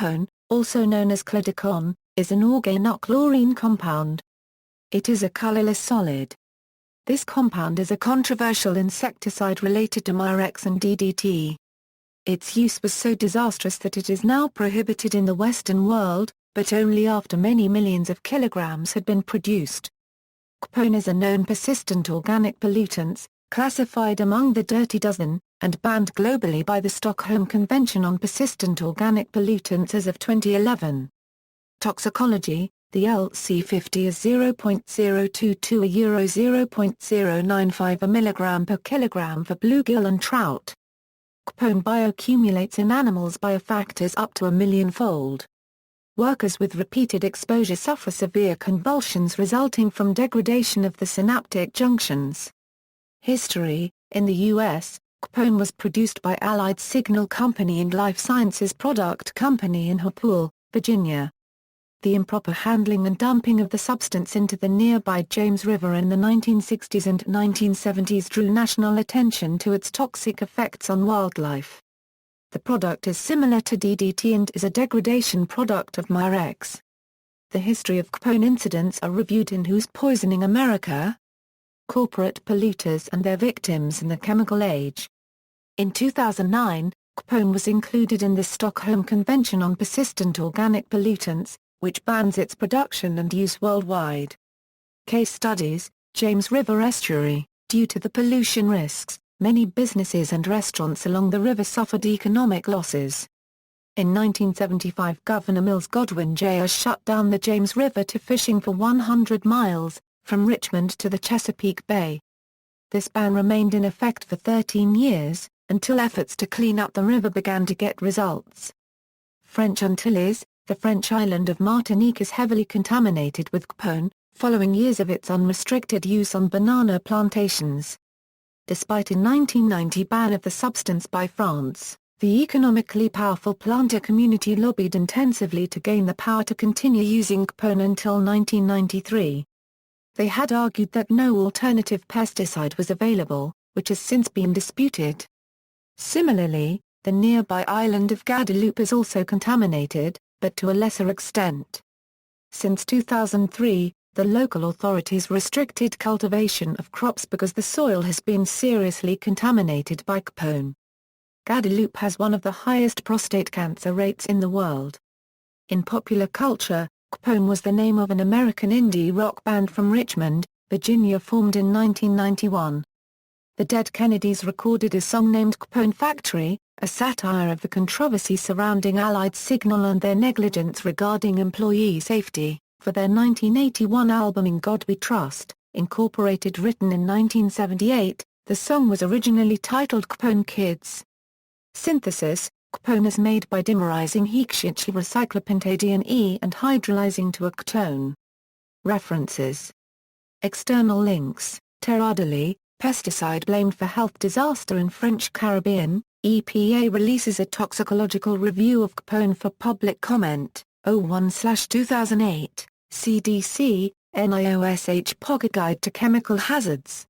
Kepone, also known as chlordecone, is an organochlorine compound. It is a colourless solid. This compound is a controversial insecticide related to Mirex and DDT. Its use was so disastrous that it is now prohibited in the Western world, but only after many millions of kilograms had been produced. Kepone is a known persistent organic pollutants, classified among the Dirty Dozen, and banned globally by the Stockholm Convention on Persistent Organic Pollutants as of 2011. Toxicology: the LC50 is 0.022 a (0.095 a milligram per kilogram for bluegill and trout. Kepone bioaccumulates in animals by factors up to 1,000,000-fold. Workers with repeated exposure suffer severe convulsions resulting from degradation of the synaptic junctions. History: in the U.S., Kepone was produced by Allied Signal Company and Life Sciences Product Company in Hopewell, Virginia. The improper handling and dumping of the substance into the nearby James River in the 1960s and 1970s drew national attention to its toxic effects on wildlife. The product is similar to DDT and is a degradation product of Mirex. The history of Kepone incidents are reviewed in Who's Poisoning America? Corporate Polluters and Their Victims in the Chemical Age. In 2009, Kepone was included in the Stockholm Convention on Persistent Organic Pollutants, which bans its production and use worldwide. Case studies: James River Estuary. Due to the pollution risks, many businesses and restaurants along the river suffered economic losses. In 1975, Governor Mills Godwin Jr. shut down the James River to fishing for 100 miles, from Richmond to the Chesapeake Bay. This ban remained in effect for 13 years, until efforts to clean up the river began to get results. French Antilles. The French island of Martinique is heavily contaminated with Kepone, following years of its unrestricted use on banana plantations. Despite a 1990 ban of the substance by France, the economically powerful planter community lobbied intensively to gain the power to continue using Kepone until 1993. They had argued that no alternative pesticide was available, which has since been disputed. Similarly, the nearby island of Guadeloupe is also contaminated, but to a lesser extent. Since 2003, the local authorities restricted cultivation of crops because the soil has been seriously contaminated by Kepone. Guadeloupe has one of the highest prostate cancer rates in the world. In popular culture, Kepone was the name of an American indie rock band from Richmond, Virginia formed in 1991. The Dead Kennedys recorded a song named Kepone Factory, a satire of the controversy surrounding Allied Signal and their negligence regarding employee safety, for their 1981 album In God We Trust, Incorporated. Written in 1978, the song was originally titled Kepone Kids. Synthesis: Kepone is made by dimerizing hexylcyclopentadiene and hydrolyzing to a ketone. References. External links: Terradoli, pesticide blamed for health disaster in French Caribbean. EPA releases a toxicological review of Kepone for public comment, 01/2008, CDC, NIOSH Pocket Guide to Chemical Hazards.